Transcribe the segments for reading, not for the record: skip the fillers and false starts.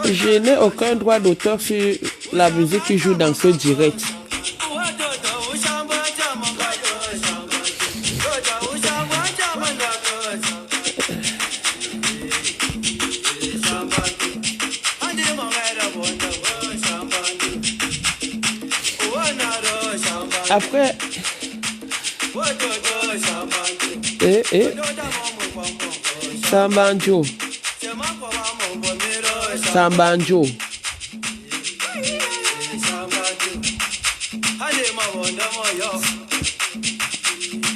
Je n'ai aucun droit d'auteur sur la musique qui joue dans ce direct. Après, Sambanjo. Sambanjo.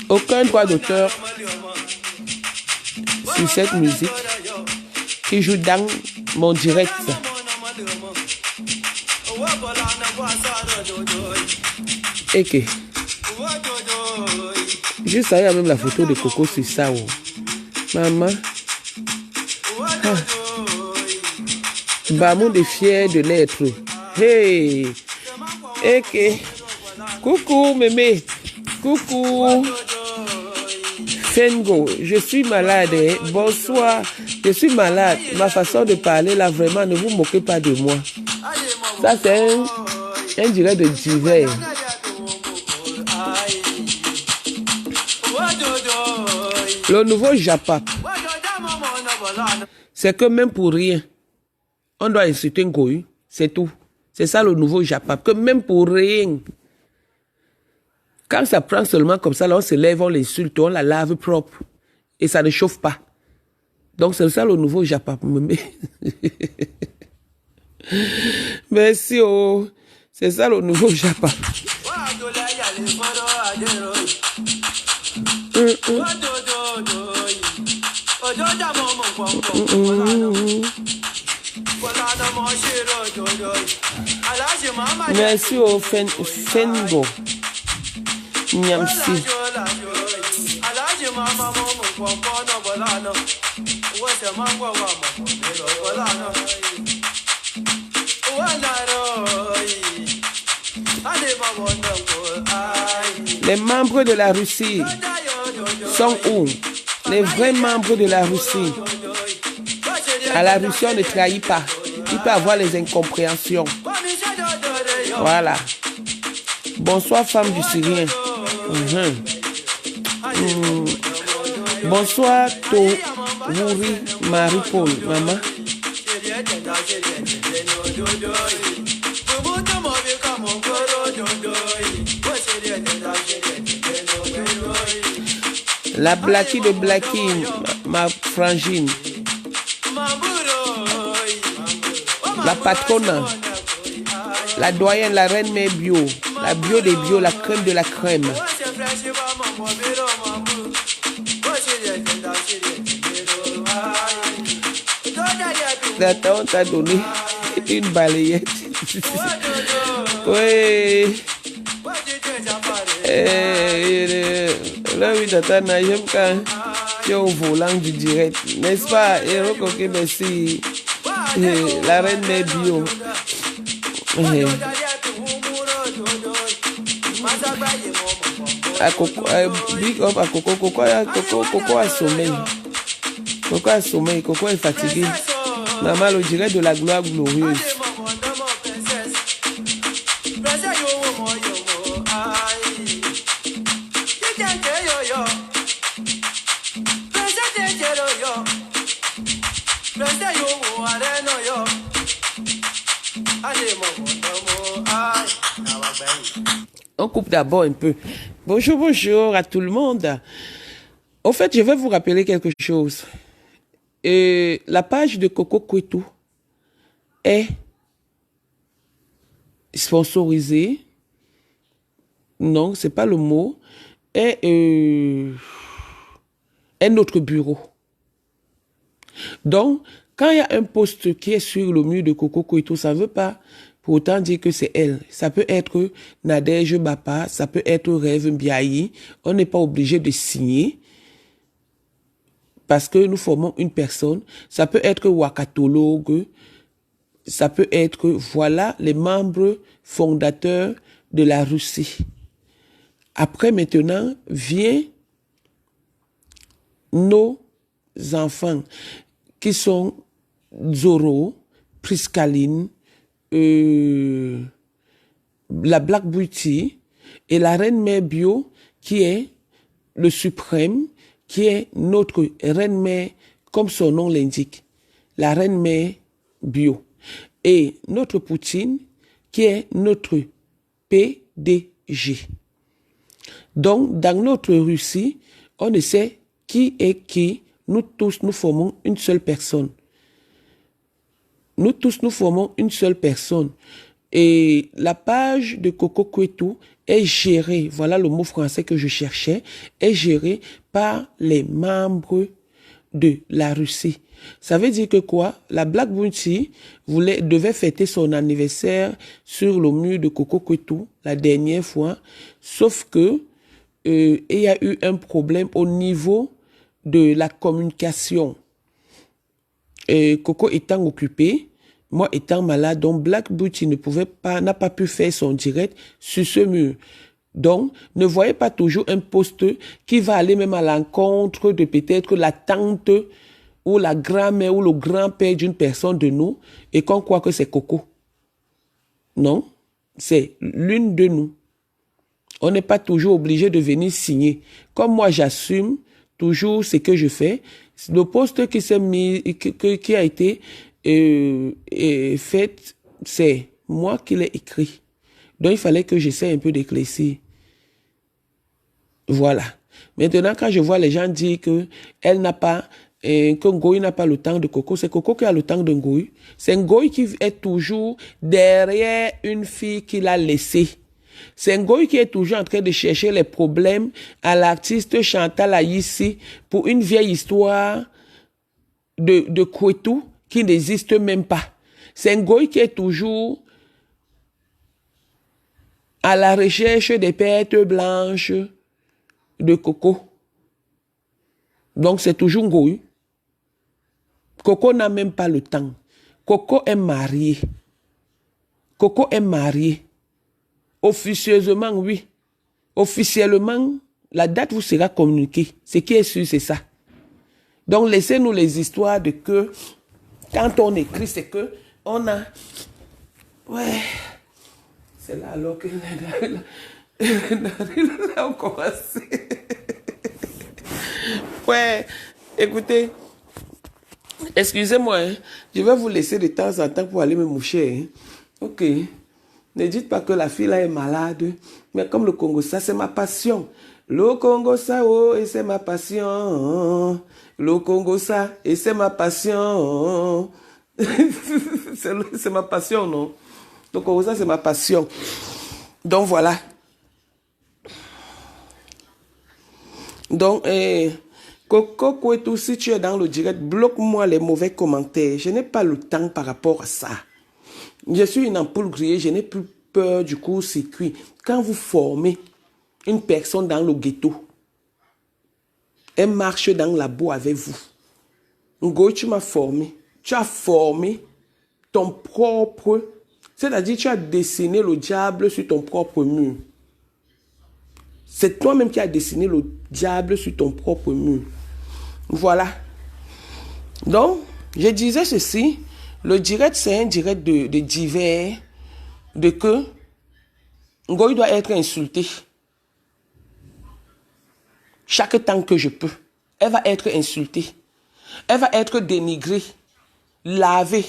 Aucun droit d'auteur sur cette musique qui joue dans mon direct. Et que juste ça, il y a même la photo de Coco sur ça. Oh. Maman. Ah. Bamoun est fier de l'être. Hey. Et que coucou mémé. Coucou. Fengo, je suis malade. Hein? Bonsoir. Je suis malade. Ma façon de parler là, vraiment, ne vous moquez pas de moi. Ça, c'est un direct de divers. Le nouveau Japap, c'est que même pour rien, on doit insulter un goy, c'est tout. C'est ça le nouveau Japap, que même pour rien, quand ça prend seulement comme ça, là on se lève, on l'insulte, on la lave propre, et ça ne chauffe pas. Donc c'est ça le nouveau Japap. Merci, oh, c'est ça le nouveau Japap. Merci au Fengo. Nyamsi. Les membres de la Russie sont où? Les vrais membres de la Russie. À la Russie, on ne trahit pas. Il peut avoir les incompréhensions. Voilà. Bonsoir, femme du Syrien. Bonsoir, Touri Marie-Paul, maman. La Blackie de Blackie, ma frangine. La patronne. La doyenne, la reine mère bio. La bio des bio, la crème de la crème. Attends, on t'a donné une balayette. Oui. Là, oui, t'attends, j'aime quand tu es au volant du direct. N'est-ce pas? Et recoqué, merci. La reine mère bio. Big up à Coco. Coco a sommeil. Coco a sommeil. Coco est fatigué. Maman, le direct de la gloire glorieuse. On coupe d'abord un peu. Bonjour à tout le monde. Au fait, je vais vous rappeler quelque chose. La page de Coco Kwetu est sponsorisée. Non, c'est pas le mot. Est notre bureau. Donc, quand il y a un post qui est sur le mur de Coco Kwetu, ça ne veut pas pour autant dire que c'est elle. Ça peut être Nadège Bapa, ça peut être Rêve Mbiayi. On n'est pas obligé de signer parce que nous formons une personne. Ça peut être Wakatologue. Ça peut être, voilà, les membres fondateurs de la Russie. Après, maintenant, vient nos enfants qui sont Zoro, Priscaline, la Black Beauty et la Reine Mère Bio qui est le suprême, qui est notre Reine Mère, comme son nom l'indique, la Reine Mère Bio. Et notre Poutine qui est notre PDG. Donc, dans notre Russie, on ne sait qui est qui. Nous tous, nous formons une seule personne. Nous tous, nous formons une seule personne. Et la page de Coco Kwetu est gérée, voilà le mot français que je cherchais, est gérée par les membres de la Russie. Ça veut dire que quoi? La Black Bounty devait fêter son anniversaire sur le mur de Coco Kwetu la dernière fois, sauf que il y a eu un problème au niveau de la communication. Coco étant occupé, moi étant malade, donc Black Beauty n'a pas pu faire son direct sur ce mur. Donc, ne voyez pas toujours un post qui va aller même à l'encontre de peut-être la tante ou la grand-mère ou le grand-père d'une personne de nous et qu'on croit que c'est Coco. Non, c'est l'une de nous. On n'est pas toujours obligé de venir signer. Comme moi, j'assume toujours ce que je fais. Le post qui s'est mis, qui a été fait, c'est moi qui l'ai écrit. Donc, il fallait que j'essaie un peu d'éclaircir. Voilà. Maintenant, quand je vois les gens dire que elle n'a pas, que Ngoï n'a pas le temps de Coco, c'est Coco qui a le temps de Ngoï. C'est Ngoï qui est toujours derrière une fille qu'il a laissée. C'est Ngoï qui est toujours en train de chercher les problèmes à l'artiste Chantal Aïssi pour une vieille histoire de Kwetu qui n'existe même pas. C'est Ngoï qui est toujours à la recherche des pertes blanches de Coco. Donc c'est toujours Ngoï. Coco n'a même pas le temps. Coco est marié. Coco est marié. Officieusement, oui. Officiellement, la date vous sera communiquée. Ce qui est sûr, c'est ça. Donc, laissez-nous les histoires de que, quand on écrit, c'est que, on a... Ouais. C'est là alors que... Là, on commence. Ouais. Écoutez, excusez-moi, hein. Je vais vous laisser de temps en temps pour aller me moucher. Hein. Ok. Ne dites pas que la fille là est malade, mais comme le Congo, ça c'est ma passion. Le Congo, ça, oh, et c'est ma passion. Le Congo, ça, et c'est ma passion. C'est ma passion, non? Le Congo, ça, c'est ma passion. Donc voilà. Donc, Coco Kwetu, si tu es dans le direct, bloque-moi les mauvais commentaires. Je n'ai pas le temps par rapport à ça. Je suis une ampoule grillée, je n'ai plus peur du court-circuit. Quand vous formez une personne dans le ghetto, elle marche dans la boue avec vous. Ngoï, tu m'as formé. Tu as formé ton propre... C'est-à-dire, tu as dessiné le diable sur ton propre mur. C'est toi-même qui as dessiné le diable sur ton propre mur. Voilà. Donc, je disais ceci... Le direct, c'est un direct de divers, de que Ngoï doit être insulté. Chaque temps que je peux. Elle va être insultée. Elle va être dénigrée, lavée.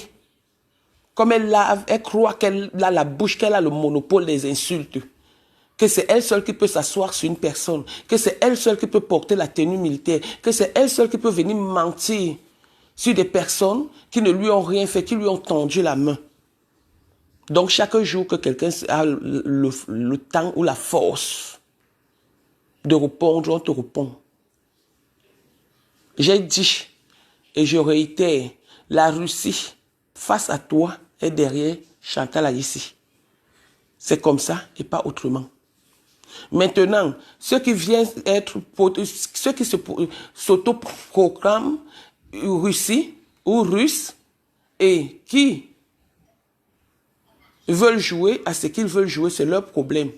Comme elle lave, elle croit qu'elle a la bouche, qu'elle a le monopole des insultes. Que c'est elle seule qui peut s'asseoir sur une personne. Que c'est elle seule qui peut porter la tenue militaire. Que c'est elle seule qui peut venir mentir sur des personnes qui ne lui ont rien fait, qui lui ont tendu la main. Donc, chaque jour que quelqu'un a le temps ou la force de répondre, on te répond. J'ai dit, et je réitère, la Russie, face à toi, est derrière Chantal Aïssi. C'est comme ça et pas autrement. Maintenant, ceux qui viennent être, ceux qui s'autoproclament Russie ou Russes et qui veulent jouer à ce qu'ils veulent jouer, c'est leur problème.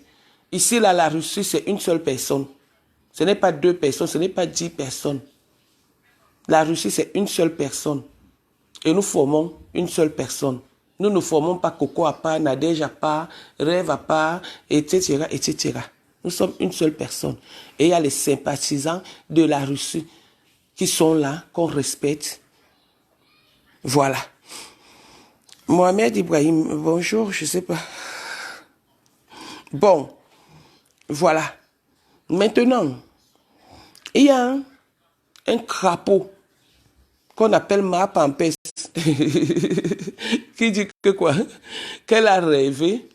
Ici, là, la Russie, c'est une seule personne. Ce n'est pas 2 personnes, ce n'est pas 10 personnes. La Russie, c'est une seule personne. Et nous formons une seule personne. Nous ne formons pas Coco à part, Nadège à part, Rêve à part, etc., etc. Nous sommes une seule personne. Et il y a les sympathisants de la Russie qui sont là, qu'on respecte. Voilà. Mohamed Ibrahim, bonjour, je ne sais pas. Bon, voilà. Maintenant, il y a un crapaud qu'on appelle Ma Pampès qui dit que quoi? Qu'elle a rêvé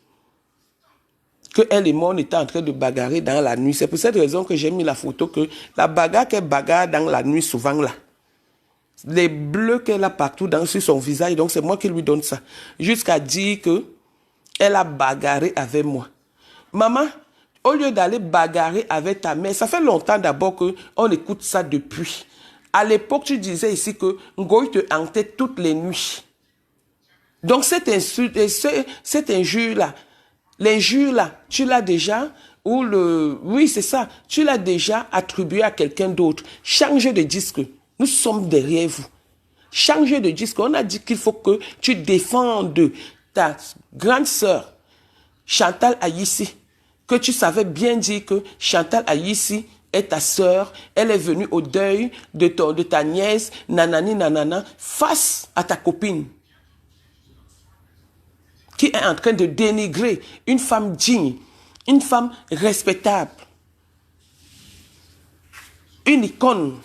qu'elle et moi, on était en train de bagarrer dans la nuit. C'est pour cette raison que j'ai mis la photo que la bagarre qu'elle bagarre dans la nuit souvent là. Les bleus qu'elle a partout sur son visage, donc c'est moi qui lui donne ça. Jusqu'à dire que elle a bagarré avec moi. Maman, au lieu d'aller bagarrer avec ta mère, ça fait longtemps d'abord qu'on écoute ça depuis. À l'époque, tu disais ici que Ngoï te hantait toutes les nuits. Donc cette injure-là, l'injure-là, tu l'as déjà, oui c'est ça, tu l'as déjà attribué à quelqu'un d'autre. Change de disque, nous sommes derrière vous. Change de disque, on a dit qu'il faut que tu défendes ta grande sœur, Chantal Aïssi, que tu savais bien dire que Chantal Aïssi est ta sœur, elle est venue au deuil de ta nièce, nanani nanana, face à ta copine, qui est en train de dénigrer une femme digne, une femme respectable, une icône.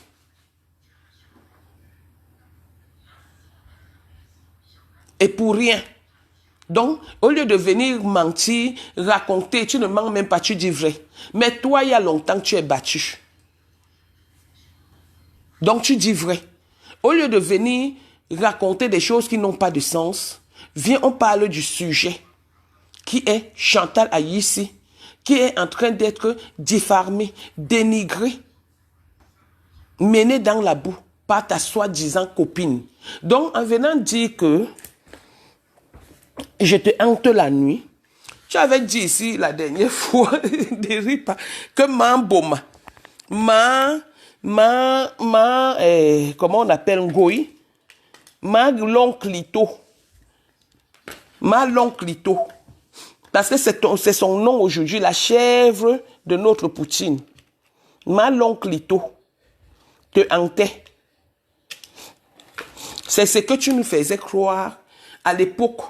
Et pour rien. Donc, au lieu de venir mentir, raconter, tu ne mens même pas, tu dis vrai. Mais toi, il y a longtemps que tu es battu. Donc, tu dis vrai. Au lieu de venir raconter des choses qui n'ont pas de sens, viens, on parle du sujet, qui est Chantal Aïssi, qui est en train d'être diffamée, dénigrée, menée dans la boue par ta soi-disant copine. Donc, en venant dire que je te hante la nuit, tu avais dit ici la dernière fois, ne ris pas, que Mamboma, comment on appelle Ngoï, ma l'onclito, parce que c'est son nom aujourd'hui, la chèvre de notre Poutine, ma l'onclito, te hantait. C'est ce que tu nous faisais croire à l'époque,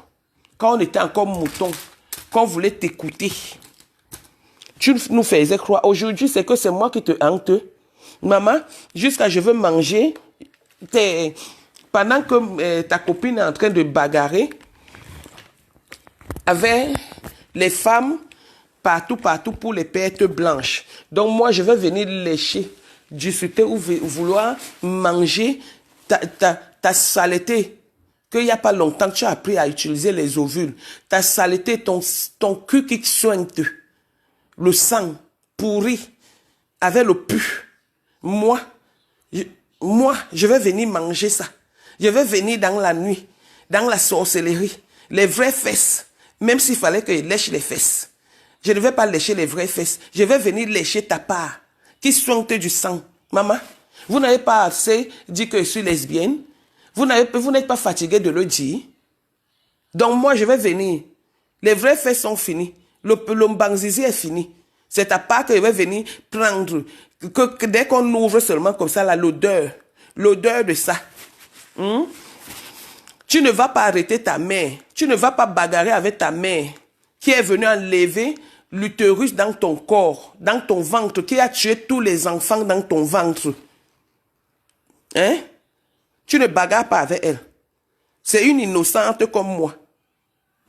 quand on était encore mouton, qu'on voulait t'écouter. Tu nous faisais croire. Aujourd'hui, c'est que c'est moi qui te hante. Maman, jusqu'à je veux manger, pendant que ta copine est en train de bagarrer avec les femmes partout pour les pertes blanches. Donc moi, je vais venir lécher, discuter ou vouloir manger ta saleté. Qu'il n'y a pas longtemps que tu as appris à utiliser les ovules. Ta saleté, ton cul qui soigne-te. Le sang pourri avec le pu. Moi, je vais venir manger ça. Je vais venir dans la nuit, dans la sorcellerie. Les vraies fesses. Même s'il fallait que je lèche les fesses. Je ne vais pas lécher les vraies fesses. Je vais venir lécher ta part qui soigne-te du sang. Maman, vous n'avez pas assez dit que je suis lesbienne. Vous n'êtes pas fatigué de le dire. Donc moi, je vais venir. Les vraies fesses sont finies. Le mbanzizi est fini. C'est ta part que je vais venir prendre. Que dès qu'on ouvre seulement comme ça, l'odeur de ça. Tu ne vas pas arrêter ta mère. Tu ne vas pas bagarrer avec ta mère qui est venue enlever l'utérus dans ton corps, dans ton ventre, qui a tué tous les enfants dans ton ventre. Hein? Tu ne bagarres pas avec elle. C'est une innocente comme moi,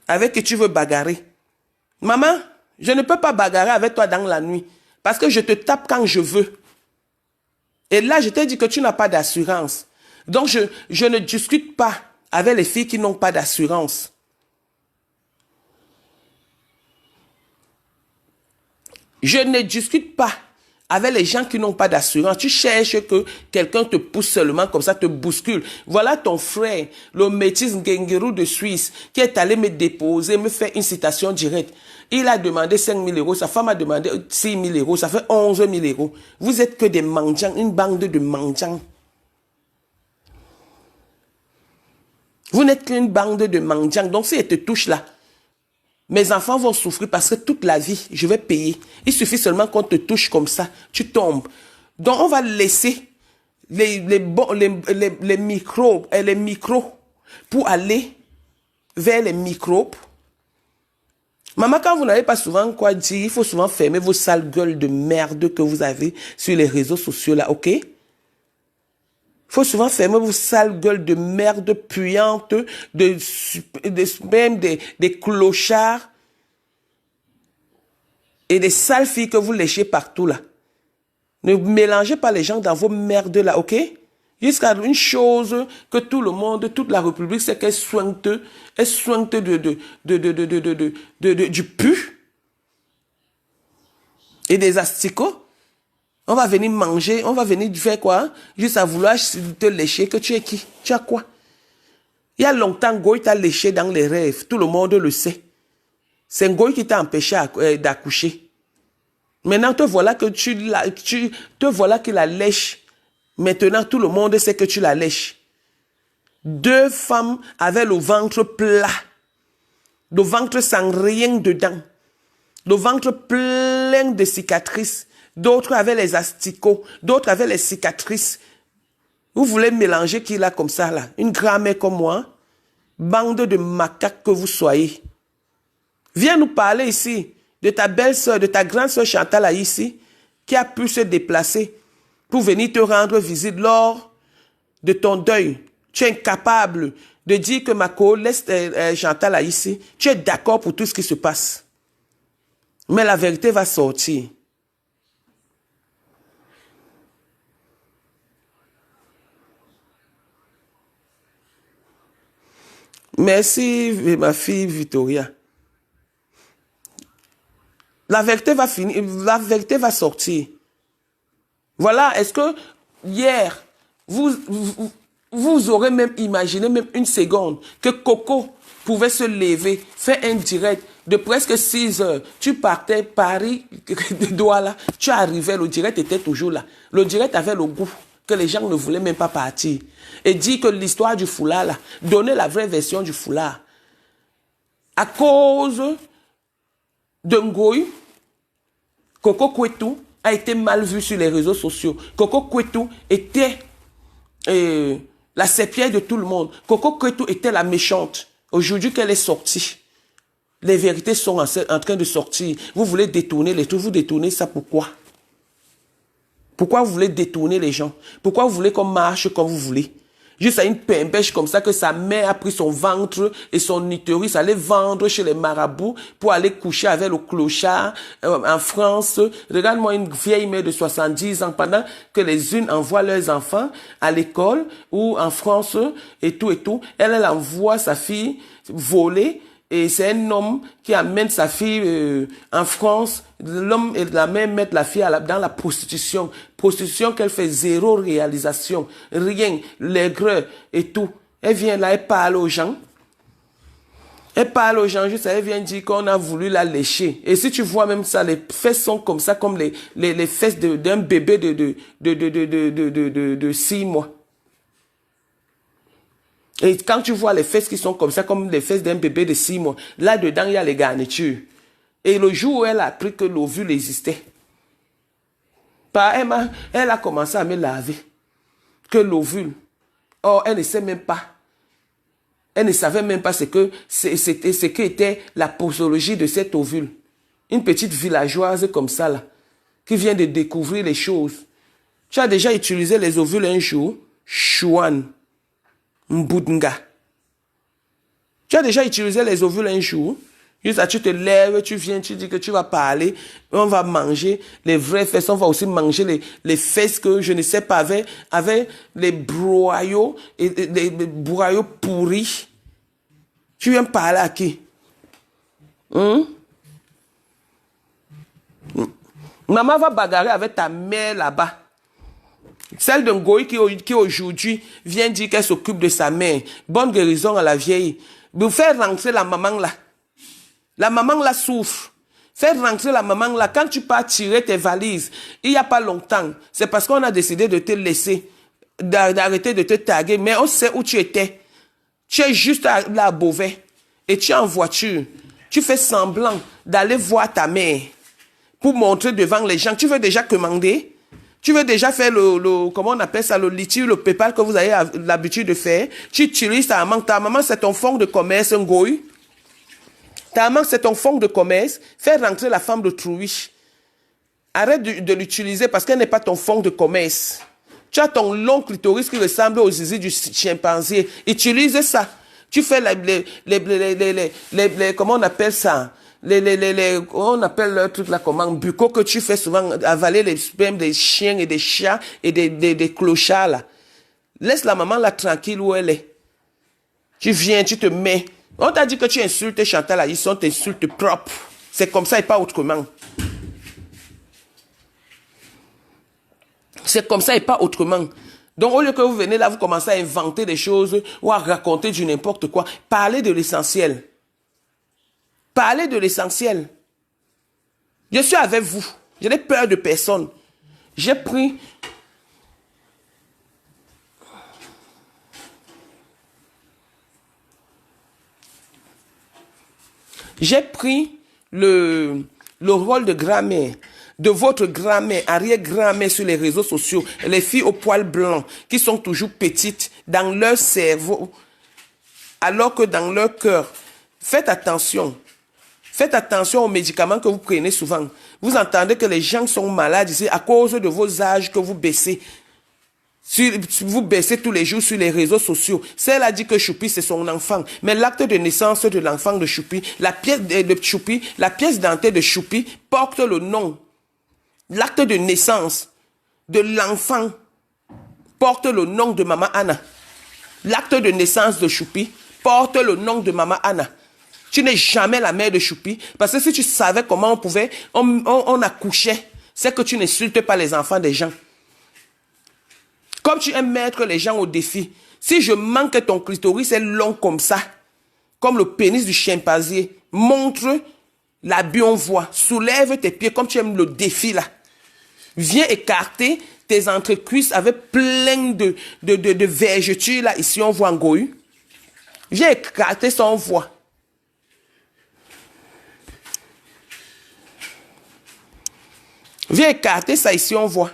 avec qui tu veux bagarrer. Maman, je ne peux pas bagarrer avec toi dans la nuit, parce que je te tape quand je veux. Et là, je t'ai dit que tu n'as pas d'assurance. Donc, je ne discute pas avec les filles qui n'ont pas d'assurance. Je ne discute pas avec les gens qui n'ont pas d'assurance. Tu cherches que quelqu'un te pousse seulement comme ça, te bouscule. Voilà ton frère, le métis Ngengerou de Suisse, qui est allé me déposer, me faire une citation directe. Il a demandé 5 000 euros, sa femme a demandé 6 000 euros, ça fait 11 000 euros. Vous êtes que des mendiants, une bande de mendiants. Vous n'êtes qu'une bande de mendiants. Donc, si elle te touche là, mes enfants vont souffrir parce que toute la vie, je vais payer. Il suffit seulement qu'on te touche comme ça, tu tombes. Donc, on va laisser les microbes et les micros pour aller vers les microbes. Maman, quand vous n'avez pas souvent quoi dire, il faut souvent fermer vos sales gueules de merde que vous avez sur les réseaux sociaux là, ok? Il faut souvent fermer vos sales gueules de merde puantes, même des clochards et des sales filles que vous léchez partout là. Ne mélangez pas les gens dans vos merdes là, ok? Jusqu'à une chose que tout le monde, toute la République sait qu'elle soigne du pu et des asticots. On va venir manger, on va venir faire quoi? Juste à vouloir te lécher, que tu es qui? Tu as quoi? Il y a longtemps, Goy t'a léché dans les rêves, tout le monde le sait. C'est Goy qui t'a empêché d'accoucher. Maintenant, te voilà que te voilà qu'il la lèche. Maintenant, tout le monde sait que tu la lèches. 2 femmes avaient le ventre plat. Le ventre sans rien dedans. Le ventre plein de cicatrices. D'autres avaient les asticots. D'autres avaient les cicatrices. Vous voulez mélanger qui là comme ça là? Une grand-mère comme moi? Bande de macaques que vous soyez. Viens nous parler ici de ta belle-sœur, de ta grande-sœur Chantal là ici, qui a pu se déplacer pour venir te rendre visite lors de ton deuil. Tu es incapable de dire que ma laisse Chantal là ici. Tu es d'accord pour tout ce qui se passe. Mais la vérité va sortir. Merci ma fille Victoria. La vérité va finir, la vérité va sortir. Voilà, est-ce que hier, vous aurez même imaginé, même une seconde, que Coco pouvait se lever, faire un direct de presque 6 heures. Tu partais Paris, Douala, tu arrivais, le direct était toujours là. Le direct avait le goût que les gens ne voulaient même pas partir. Et dit que l'histoire du foulard, là, donner la vraie version du foulard. À cause de Ngoy, Coco Kwetu a été mal vu sur les réseaux sociaux. Coco Kwetu était la serpillère de tout le monde. Coco Kwetu était la méchante. Aujourd'hui qu'elle est sortie, les vérités sont en train de sortir. Vous voulez détourner les trucs, vous détournez ça pourquoi? Pourquoi vous voulez détourner les gens? Pourquoi vous voulez qu'on marche comme vous voulez? Juste à une pimpèche comme ça que sa mère a pris son ventre et son utérus, allait vendre chez les marabouts pour aller coucher avec le clochard en France. Regarde-moi une vieille mère de 70 ans pendant que les unes envoient leurs enfants à l'école ou en France et tout et tout. Elle envoie sa fille voler. Et c'est un homme qui amène sa fille en France. L'homme et la mère mettent la fille dans la prostitution. Prostitution qu'elle fait zéro réalisation. Rien, l'aigreur et tout. Elle vient là, elle parle aux gens. Elle parle aux gens, juste elle vient dire qu'on a voulu la lécher. Et si tu vois même ça, les fesses sont comme ça, comme les fesses d'un bébé de 6 mois. Et quand tu vois les fesses qui sont comme ça, comme les fesses d'un bébé de 6 mois, là-dedans, il y a les garnitures. Et le jour où elle a appris que l'ovule existait, elle a commencé à me laver. Que l'ovule, or elle ne sait même pas. Elle ne savait même pas ce qu'était la posologie de cet ovule. Une petite villageoise comme ça, là, qui vient de découvrir les choses. Tu as déjà utilisé les ovules un jour? Chouane. Mbudnga. Tu as déjà utilisé les ovules un jour? Juste là, tu te lèves, tu viens, tu dis que tu vas parler, on va manger les vraies fesses, on va aussi manger les fesses que je ne sais pas, avec les broyaux, et les broyaux pourris. Tu viens parler à qui? Maman va bagarrer avec ta mère là-bas. Celle d'un Ngoy qui aujourd'hui vient dire qu'elle s'occupe de sa mère. Bonne guérison à la vieille. Vous faire rentrer la maman là. La maman là souffre. Faire rentrer la maman là. Quand tu pars tirer tes valises, il n'y a pas longtemps, c'est parce qu'on a décidé de te laisser, d'arrêter de te taguer. Mais on sait où tu étais. Tu es juste là à Beauvais et tu es en voiture. Tu fais semblant d'aller voir ta mère pour montrer devant les gens. Tu veux déjà commander? Tu veux déjà faire comment on appelle ça, le litchi, le PayPal que vous avez l'habitude de faire? Tu utilises ta maman. Ta maman, c'est ton fonds de commerce, un goy. Ta maman, c'est ton fonds de commerce. Fais rentrer la femme de Trouiche. Arrête de l'utiliser parce qu'elle n'est pas ton fonds de commerce. Tu as ton long clitoris qui ressemble aux zizi du chimpanzé. Utilise ça. Tu fais comment on appelle ça? On appelle le truc là comment? Bucco que tu fais souvent avaler les spermes des chiens et des chats et des clochards là. Laisse la maman là tranquille où elle est. Tu viens, tu te mets. On t'a dit que tu insultes Chantal Aïsson, t'insultes propre. C'est comme ça et pas autrement. C'est comme ça et pas autrement. Donc, au lieu que vous venez là, vous commencez à inventer des choses ou à raconter du n'importe quoi, parlez de l'essentiel. Parlez de l'essentiel. Je suis avec vous. Je n'ai peur de personne. J'ai pris... J'ai pris le rôle de grand-mère, de votre grand-mère, arrière-grand-mère sur les réseaux sociaux, les filles au poil blanc, qui sont toujours petites dans leur cerveau, alors que dans leur cœur. Faites attention. Faites attention aux médicaments que vous prenez souvent. Vous entendez que les gens sont malades ici à cause de vos âges que vous baissez. Vous baissez tous les jours sur les réseaux sociaux. Celle a dit que Choupi, c'est son enfant. Mais l'acte de naissance de l'enfant de Choupi, la pièce d'identité de Choupi porte le nom. L'acte de naissance de l'enfant porte le nom de Maman Anna. L'acte de naissance de Choupi porte le nom de Maman Anna. Tu n'es jamais la mère de Choupi. Parce que si tu savais comment on accouchait, c'est que tu n'insultes pas les enfants des gens. Comme tu aimes mettre les gens au défi. Si je manque ton clitoris est long comme ça, comme le pénis du chimpanzé, montre la bionvoie, soulève tes pieds comme tu aimes le défi là. Viens écarter tes entrecuisses avec plein de vergetures là. Ici on voit un goyu. Viens écarter ça, on voit. Viens écarter ça ici, on voit.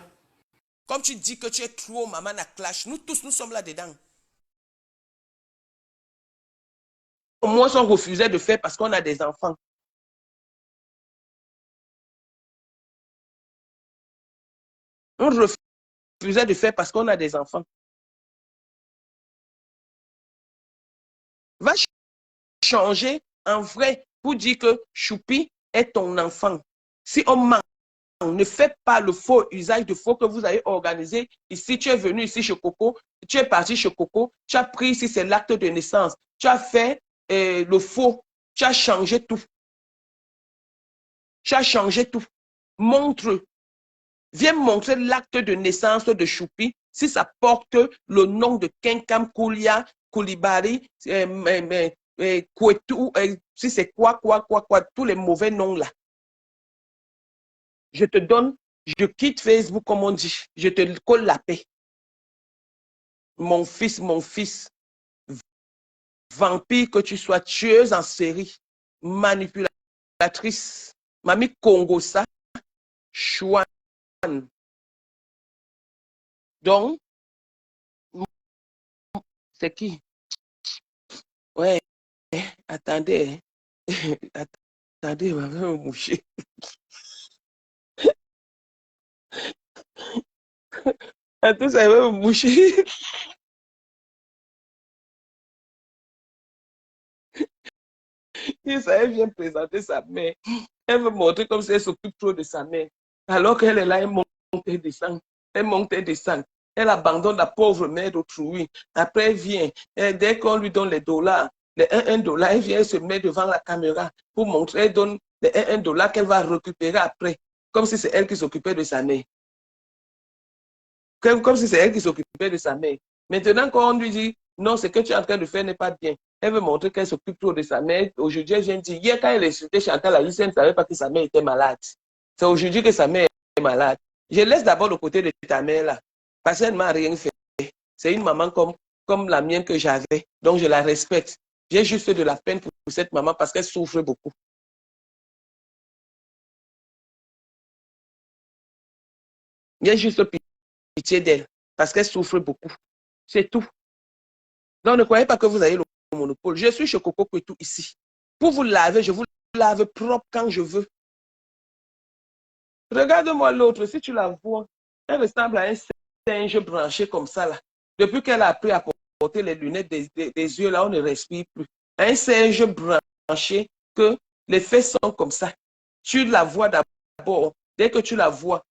Comme tu dis que tu es trop maman à clash, nous tous, nous sommes là-dedans. Au moins, on refusait de faire parce qu'on a des enfants. On refusait de faire parce qu'on a des enfants. Va changer en vrai pour dire que Choupi est ton enfant. Si on ment, ne fais pas le faux usage de faux que vous avez organisé. Ici, tu es venu ici chez Coco, tu es parti chez Coco, tu as pris ici, c'est l'acte de naissance. Tu as fait le faux, tu as changé tout. Tu as changé tout. Montre, viens montrer l'acte de naissance de Choupi, si ça porte le nom de Kenkam Koulia, Koulibaly, Kouetou, si c'est quoi, tous les mauvais noms là. Je te donne, je quitte Facebook comme on dit, je te colle la paix. Mon fils, vampire que tu sois, tueuse en série, manipulatrice, Mamie Congo ça, Chouane. Donc, c'est qui? Ouais, attendez, attendez, on va me moucher. Attends, ça va me moucher. Et ça, elle vient présenter sa mère. Elle veut montrer comme si elle s'occupe trop de sa mère. Alors qu'elle est là, elle monte et descend. Elle monte et descend. Elle abandonne la pauvre mère d'autrui. Après, elle vient. Et dès qu'on lui donne les dollars, les 1 dollar, elle vient se met devant la caméra pour montrer. Elle donne les 1 dollar qu'elle va récupérer après. Comme si c'est elle qui s'occupait de sa mère. Comme si c'est elle qui s'occupait de sa mère. Maintenant, quand on lui dit, non, ce que tu es en train de faire n'est pas bien, elle veut montrer qu'elle s'occupe trop de sa mère. Aujourd'hui, elle vient dire, hier, quand elle insultait Chantal Aïsson, elle ne savait pas que sa mère était malade. C'est aujourd'hui que sa mère est malade. Je laisse d'abord le côté de ta mère là, parce qu'elle ne m'a rien fait. C'est une maman comme comme la mienne que j'avais. Donc, je la respecte. J'ai juste de la peine pour cette maman parce qu'elle souffre beaucoup. J'ai juste pitié d'elle parce qu'elle souffre beaucoup. C'est tout. Donc, ne croyez pas que vous avez le monopole. Je suis chez Coco Kwetu ici. Pour vous laver, je vous lave propre quand je veux. Regarde-moi l'autre. Si tu la vois, elle ressemble à un singe branché comme ça, là. Depuis qu'elle a appris à porter les lunettes des yeux, là, on ne respire plus. Un singe branché que les fesses sont comme ça. Tu la vois d'abord. Dès que tu la vois,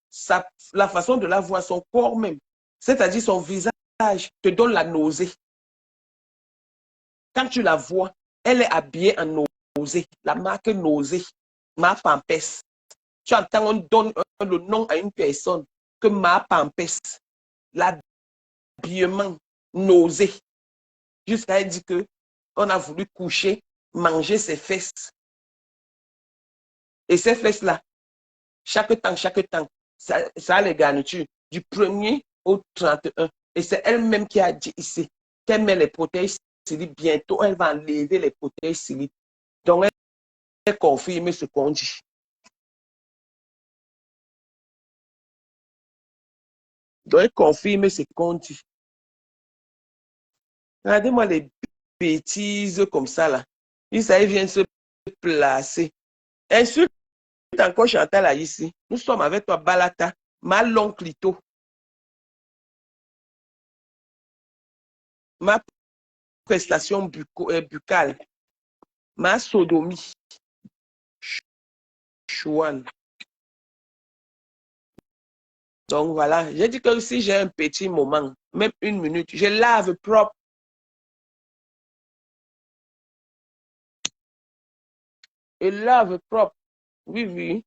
la façon de la voir, son corps même, c'est-à-dire son visage, te donne la nausée. Quand tu la vois, elle est habillée en nausée. La marque nausée, ma pampès. Tu entends, on donne le nom à une personne que ma pampès, l'habillement, nausée. Jusqu'à elle dit que on a voulu coucher, manger ses fesses. Et ces fesses-là, chaque temps, ça a les garnitures du 1er au 31. Et c'est elle-même qui a dit ici qu'elle met les protèges siliques. Bientôt, elle va enlever les protèges siliques. Donc, elle confirme ce qu'on dit. Donc, elle confirme ce qu'on dit. Regardez-moi les bêtises comme ça, là. Ils viennent se placer. Insulte encore Chantal là, ici. Nous sommes avec toi, Balata, ma longue clito, ma prestation buccale, ma sodomie, chouane. Donc voilà, j'ai dit que si j'ai un petit moment, même 1 minute, je lave propre. Je lave propre. Oui, oui.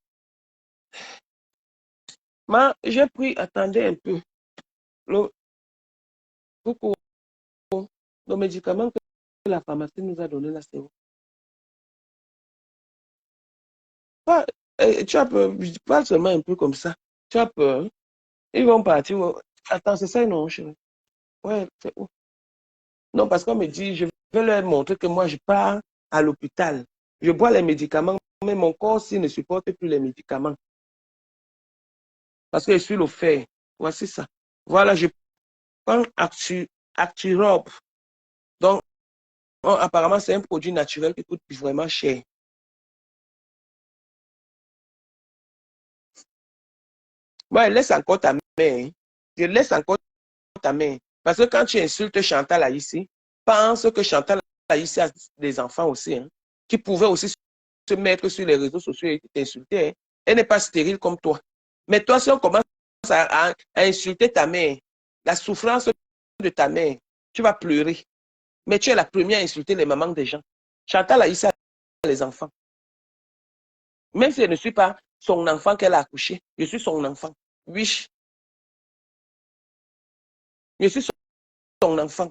Mais j'ai pris, attendez un peu, le, pour le médicament que la pharmacie nous a donné là, c'est où? Tu as peur, je parle seulement un peu comme ça. Tu as peur. Ils vont partir. Attends, c'est ça, non, chérie? Ouais, c'est où? Non, parce qu'on me dit, je vais leur montrer que moi, je pars à l'hôpital. Je bois les médicaments, mais mon corps, s'il ne supporte plus les médicaments. Parce que je suis le fer. Voici ça. Voilà, je prends Actirob. Donc, apparemment, c'est un produit naturel qui coûte vraiment cher. Moi, laisse encore ta main. Hein. Je laisse encore ta main. Parce que quand tu insultes Chantal là ici, pense que Chantal là ici a des enfants aussi, hein, qui pouvaient aussi se mettre sur les réseaux sociaux et t'insulter. Hein. Elle n'est pas stérile comme toi. Mais toi, si on commence à insulter ta mère, la souffrance de ta mère, tu vas pleurer. Mais tu es la première à insulter les mamans des gens. Chantal là ici a les enfants. Même si je ne suis pas son enfant qu'elle a accouché, je suis son enfant. Oui, je suis son enfant.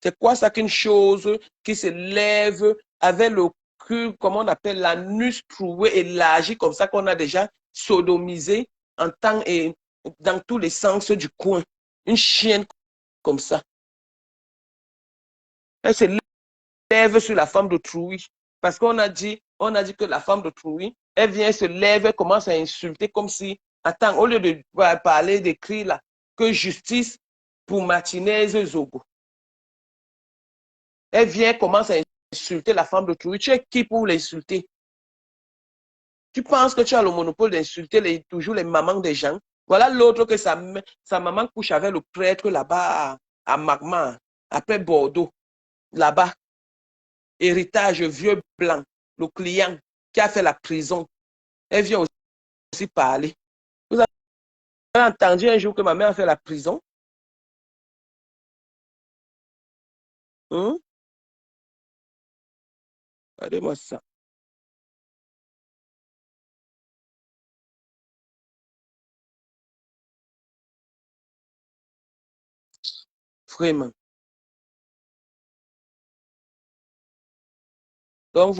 C'est quoi ça qu'une chose qui se lève avec le cul, comment on appelle, l'anus troué, élargi, comme ça qu'on a déjà sodomisé en temps et dans tous les sens du coin. Une chienne comme ça. Elle se lève sur la femme d'autrui. Parce qu'on a dit que la femme d'autrui, elle vient, se lève, elle commence à insulter comme si, attends, au lieu de parler, d'écrire là, que justice pour Martinez Zogo. Elle vient, commence à insulter la femme d'autrui. Tu es qui pour l'insulter? Tu penses que tu as le monopole d'insulter toujours les mamans des gens? Voilà l'autre que sa maman couche avec le prêtre là-bas à Magma, après Bordeaux, là-bas. Héritage vieux blanc, le client qui a fait la prison. Elle vient aussi parler. Vous avez entendu un jour que ma mère a fait la prison? Hein? Regardez-moi ça. Vraiment. Donc,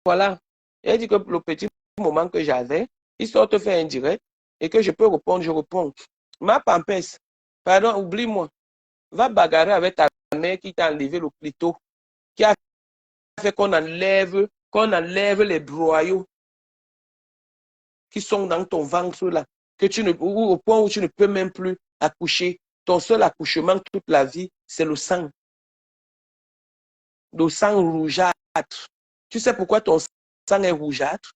voilà. Elle dit que le petit moment que j'avais, il sort te faire un direct et que je peux répondre, je réponds. Ma pampesse, pardon, oublie-moi. Va bagarrer avec ta mère qui t'a enlevé le clito, qui a fait qu'on enlève les broyaux qui sont dans ton ventre là, que tu ne, au point où tu ne peux même plus accoucher. Ton seul accouchement toute la vie, c'est le sang rougeâtre. Tu sais pourquoi ton sang est rougeâtre?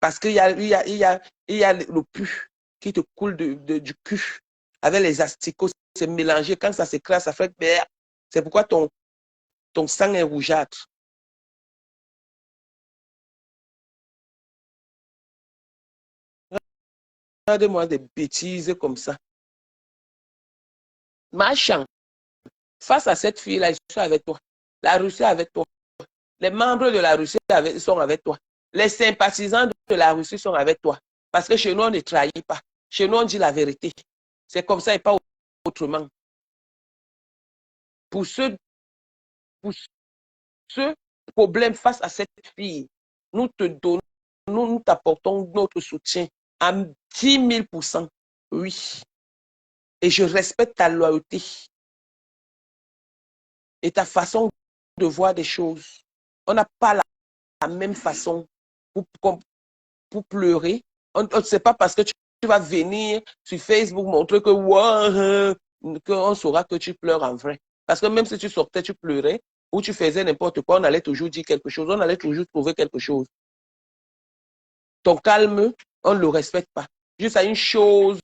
Parce qu'il y a, le pu qui te coule du cul avec les asticots. C'est mélangé. Quand ça s'écrase, ça fait BR. C'est pourquoi ton sang est rougeâtre. Regarde-moi des bêtises comme ça. Machin, face à cette fille-là, je suis avec toi. La Russie est avec toi. Les membres de la Russie sont avec toi. Les sympathisants de la Russie sont avec toi. Parce que chez nous, on ne trahit pas. Chez nous, on dit la vérité. C'est comme ça et pas autrement. Pour ce, pour ce problème face à cette fille, nous te donnons, nous t'apportons notre soutien à 10 000%. Oui. Et je respecte ta loyauté et ta façon de voir des choses. On n'a pas la même façon pour pleurer. On ne sait pas parce que tu vas venir sur Facebook montrer que wow, qu'on saura que tu pleures en vrai. Parce que même si tu sortais, tu pleurais ou tu faisais n'importe quoi, on allait toujours dire quelque chose, on allait toujours trouver quelque chose. Ton calme, on ne le respecte pas. Juste à une chose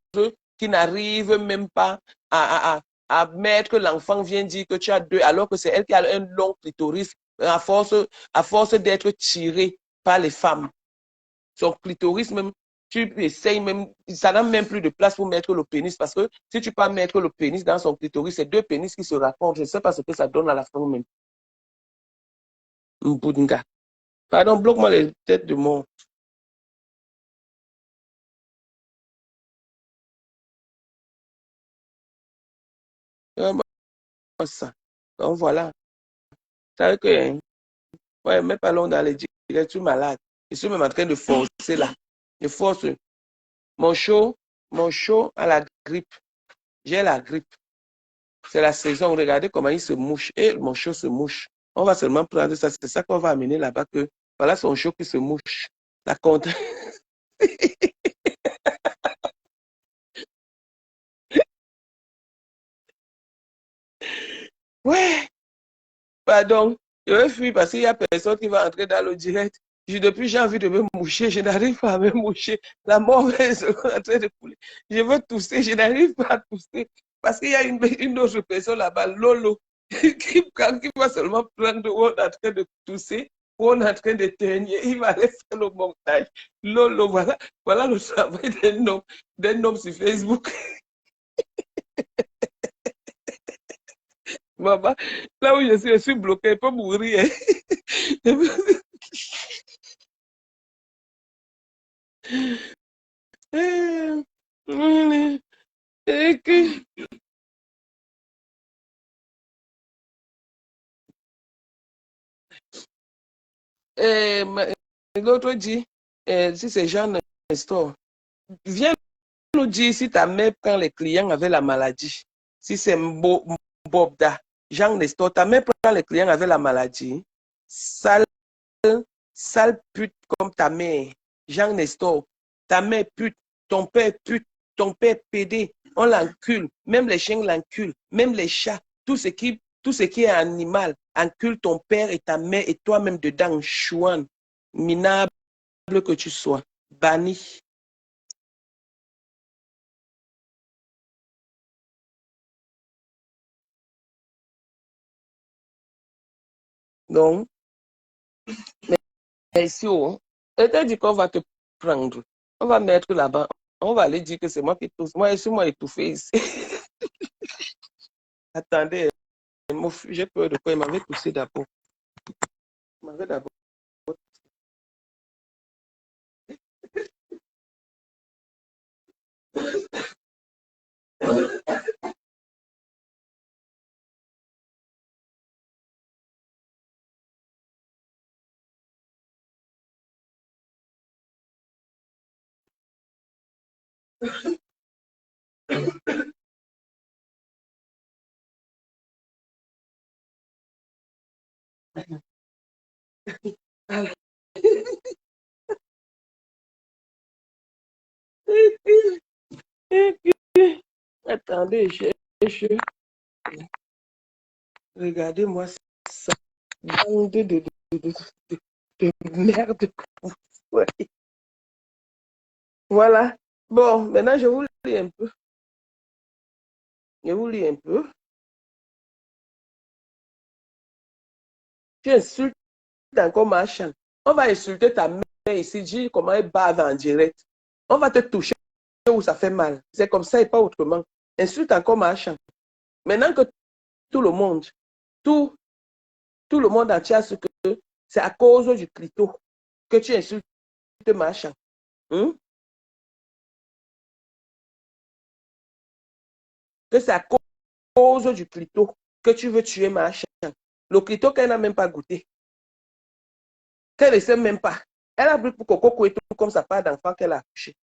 qui n'arrive même pas à mettre que l'enfant vient dire que tu as deux, alors que c'est elle qui a un long clitoris à force d'être tirée par les femmes. Son clitoris, même, tu essayes même, ça n'a même plus de place pour mettre le pénis parce que si tu peux mettre le pénis dans son clitoris, c'est deux pénis qui se racontent. Je ne sais pas ce que ça donne à la fin même. Mbunga. Pardon, bloque-moi les têtes de mon. Ça. Donc voilà. Ça veut que, hein, ouais, mets pas long dans les directs, je suis malade. Je suis même en train de forcer là. Je force. Mon show, mon show a la grippe. J'ai la grippe. C'est la saison. Regardez comment il se mouche. Et mon show se mouche. On va seulement prendre ça. C'est ça qu'on va amener là-bas. Que voilà son show qui se mouche. La compte. Ouais. Pardon. Je vais fuir parce qu'il n'y a personne qui va entrer dans le direct. Depuis, j'ai envie de me moucher. Je n'arrive pas à me moucher. La mort est en train de couler. Je veux tousser. Je n'arrive pas à tousser. Parce qu'il y a une autre personne là-bas, Lolo, qui va seulement prendre où on est en train de tousser, où on est en train de teigner. Il va aller faire le montage. Lolo, voilà le travail d'un homme sur Facebook. Maman, là où je suis bloqué, je peux mourir. L'autre dit, si c'est Jean Nestor, viens nous dire si ta mère prend les clients avec la maladie. Si c'est Bobda, Jean Nestor, ta mère prend les clients avec la maladie. Sale, sale pute comme ta mère. Jean Nestor, ta mère pute, ton père pute, ton père pédé. On l'encule. Même les chiens l'enculent. Même les chats. Tout ce qui est animal encule ton père et ta mère et toi-même dedans. Chouan, minable que tu sois. Banni. Donc, merci. Oh. Et dit qu'on va te prendre. On va mettre là-bas. On va aller dire que c'est moi qui tousse. Moi, je suis moi étouffé ici. Attendez, j'ai peur de quoi? Il m'avait toussé d'abord. Il m'avait d'abord. Attendez, regardez-moi ça. Bande de merde. Ouais. Voilà. Bon, maintenant, je vous lis un peu. Je vous lis un peu. Tu insultes encore machin. On va insulter ta mère ici, dis comment elle bave en direct. On va te toucher où ça fait mal. C'est comme ça et pas autrement. Insulte encore machin. Maintenant que tout le monde, tout, tout le monde entier a ce que c'est à cause du clito que tu insultes machin. Hein? Que c'est à cause du clito que tu veux tuer machin. Le clito qu'elle n'a même pas goûté. Qu'elle ne sait même pas. Elle a pris pour Coco et tout comme ça part d'enfant qu'elle a accouché.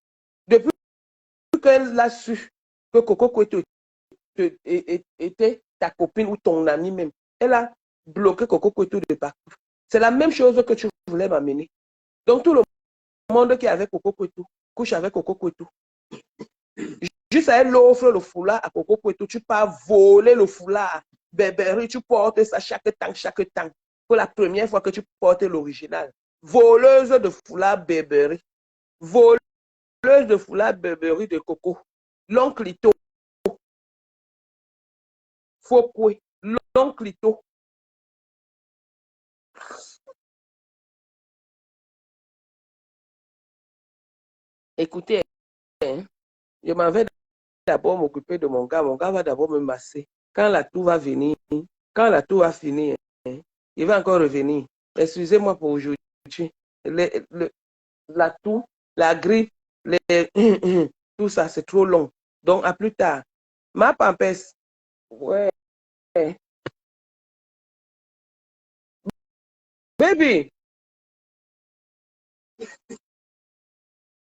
Depuis qu'elle a su que Coco Koueto était ta copine ou ton ami même, elle a bloqué Coco Koueto de partout. C'est la même chose que tu voulais m'amener. Donc tout le monde qui est avec Coco Koueto couche avec Coco Koueto. Juste à elle offre le foulard à Coco Koueto, tu pars voler le foulard. Bébéry, tu portes ça chaque temps, chaque temps. Pour la première fois que tu portes l'original. Voleuse de foulard Bébéry. Voleuse de foulard Bébéry de Coco. L'oncle Ito. Fokwe. L'oncle Ito. Écoutez, hein, je m'en vais d'abord m'occuper de mon gars. Mon gars va d'abord me masser. Quand la toux va venir, quand la toux va finir, hein, il va encore revenir. Excusez-moi pour aujourd'hui. La toux, la grippe, les, tout ça, c'est trop long. Donc, à plus tard. Ma pampesse, ouais. Baby,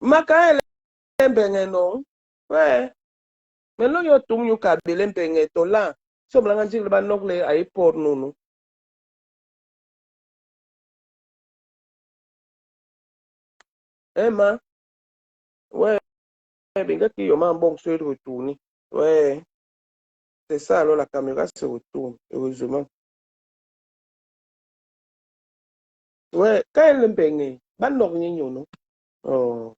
ma quand elle est bien, non? Ouais. Mais là, il y a tout le monde qui a bien, tout là. Si on a dit que le banok le a pour nous. Hein, ma? Ouais. Bien qu'il y a un bon se retourner. Ouais. C'est ça, alors la caméra se retourne, heureusement. Ouais. Quand elle est bien, banok n'y non? Oh.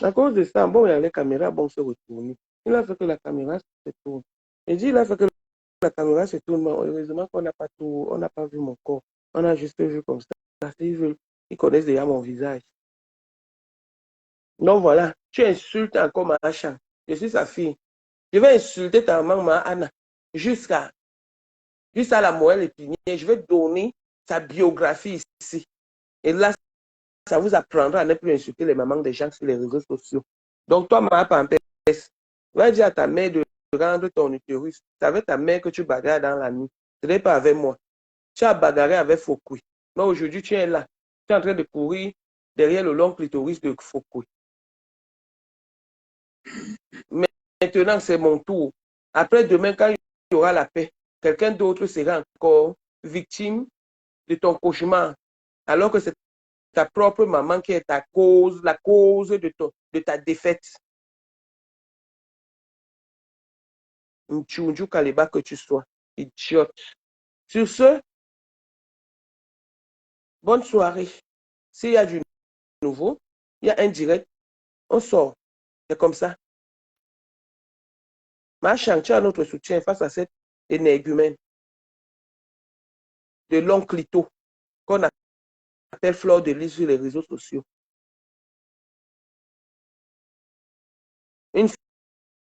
À cause de ça, bon, il y a les caméras, bon, se retourner. Il a fait que la caméra se tourne. Et dit, il a fait que la caméra se tourne, mais heureusement qu'on n'a pas tout, on n'a pas vu mon corps. On a juste vu comme ça. Ils connaissent déjà mon visage. Donc voilà, tu insultes encore ma machin. Je suis sa fille. Je vais insulter ta maman Anna jusqu'à la moelle épinière. Je vais donner sa biographie ici. Et là, ça vous apprendra à ne plus insulter les mamans des gens sur les réseaux sociaux. Donc toi, ma pampesse, va dire à ta mère de rendre ton utérus. C'est avec ta mère que tu bagarres dans la nuit. Ce n'est pas avec moi. Tu as bagarré avec Fokui. Mais aujourd'hui, tu es là. Tu es en train de courir derrière le long clitoris de Fokui. Maintenant, c'est mon tour. Après, demain, quand il y aura la paix, quelqu'un d'autre sera encore victime de ton cauchemar. Alors que c'est ta propre maman qui est la cause de ta défaite. Mtchounjou Kaliba que tu sois. Idiote. Sur ce, bonne soirée. S'il y a du nouveau, il y a un direct, on sort. C'est comme ça. Machin, tu as notre soutien face à cette énergumène de l'oncle Lito qu'on appelle Fleur de Lys sur les réseaux sociaux. Une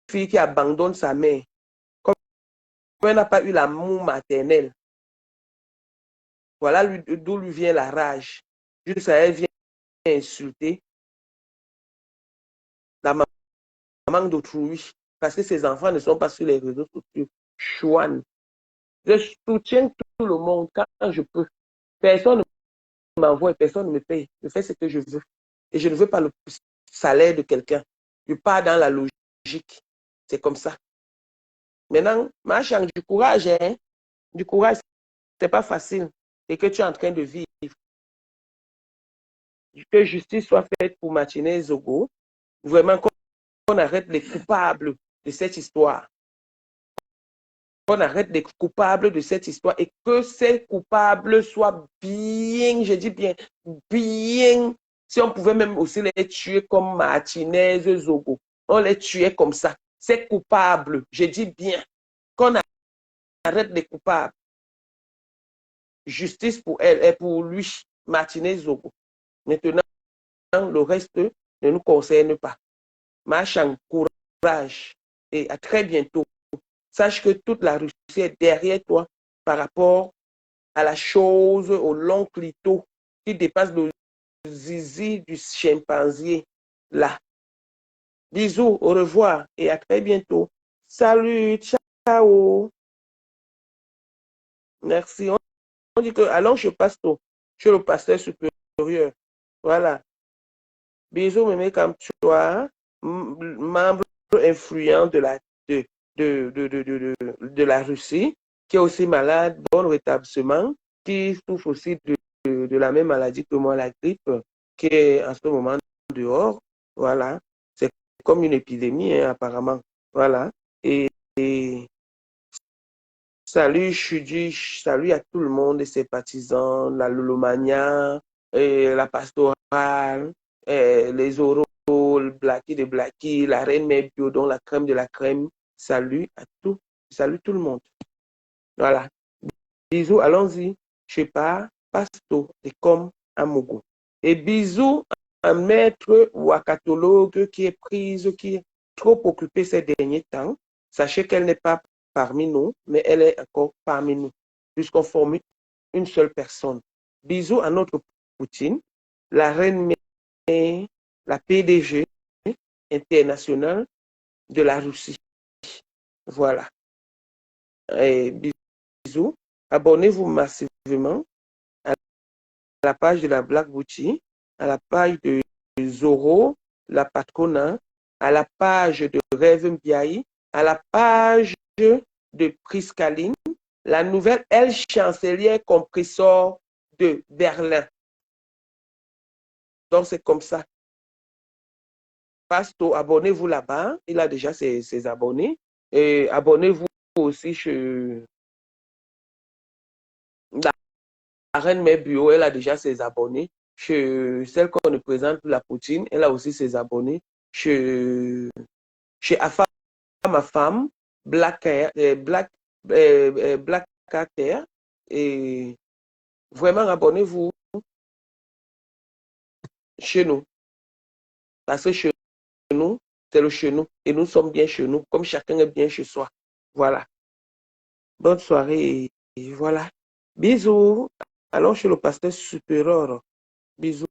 fille qui abandonne sa mère, comme elle n'a pas eu l'amour maternel. Voilà d'où lui vient la rage. Juste elle vient insulter la maman d'autrui parce que ses enfants ne sont pas sur les réseaux sociaux. Chouane. Je soutiens tout le monde quand je peux. Personne ne m'envoie, personne ne me paye. Je fais ce que je veux. Et je ne veux pas le salaire de quelqu'un. Je pars dans la logique. C'est comme ça. Maintenant, ma change du courage, hein? Du courage, c'est pas facile. Et que tu es en train de vivre. Que justice soit faite pour Martinez Zogo. Vraiment, qu'on arrête les coupables de cette histoire. Qu'on arrête les coupables de cette histoire et que ces coupables soient bien, je dis bien, bien. Si on pouvait même aussi les tuer comme Martinez Zogo, on les tuait comme ça. Ces coupables, je dis bien, qu'on arrête les coupables. Justice pour elle et pour lui, Martinez Zogo. Maintenant, le reste ne nous concerne pas. Marche en courage et à très bientôt. Sache que toute la Russie est derrière toi par rapport à la chose, au long clito qui dépasse le zizi du chimpanzé. Là. Bisous, au revoir et à très bientôt. Salut, ciao. Merci. On dit que, allons, je passe chez le pasteur supérieur. Voilà. Bisous, mémé, comme tu vois, membre influent de, de la Russie, qui est aussi malade, bon rétablissement, qui souffre aussi de la même maladie que moi, la grippe, qui est en ce moment dehors. Voilà. C'est comme une épidémie, hein, apparemment. Voilà. Et salut, je dis salut à tout le monde et ses partisans, la Lulomania, la pastorale, les oraux, le Blacky de Blacky, la reine mère bio, dont la crème de la crème. Salut à tout, salut tout le monde. Voilà. Bisous, allons-y. Je sais pas, pasto et comme à Mogo. Et bisous à maître wakatologue qui est prise, qui est trop occupée ces derniers temps. Sachez qu'elle n'est pas parmi nous, mais elle est encore parmi nous, puisqu'on forme une seule personne. Bisous à notre Poutine, la reine mère, la PDG internationale de la Russie. Voilà. Et bisous. Abonnez-vous massivement à la page de la Black Boutique, à la page de Zoro, la patrona, à la page de Rêve Mbiaï, à la page de Priscaline, la nouvelle chancelière compresseur de Berlin. Donc, c'est comme ça. Pasto, abonnez-vous là-bas. Il a déjà ses abonnés. Et abonnez-vous aussi chez la reine Mère Bio. Elle a déjà ses abonnés. Chez celle qu'on ne présente la Poutine, elle a aussi ses abonnés. Chez Afa, ma femme, Black Carter. Et vraiment, abonnez-vous chez nous. Parce que chez nous, c'est le chez nous. Et nous sommes bien chez nous, comme chacun est bien chez soi. Voilà. Bonne soirée et voilà. Bisous. Allons chez le pasteur supérieur. Bisous.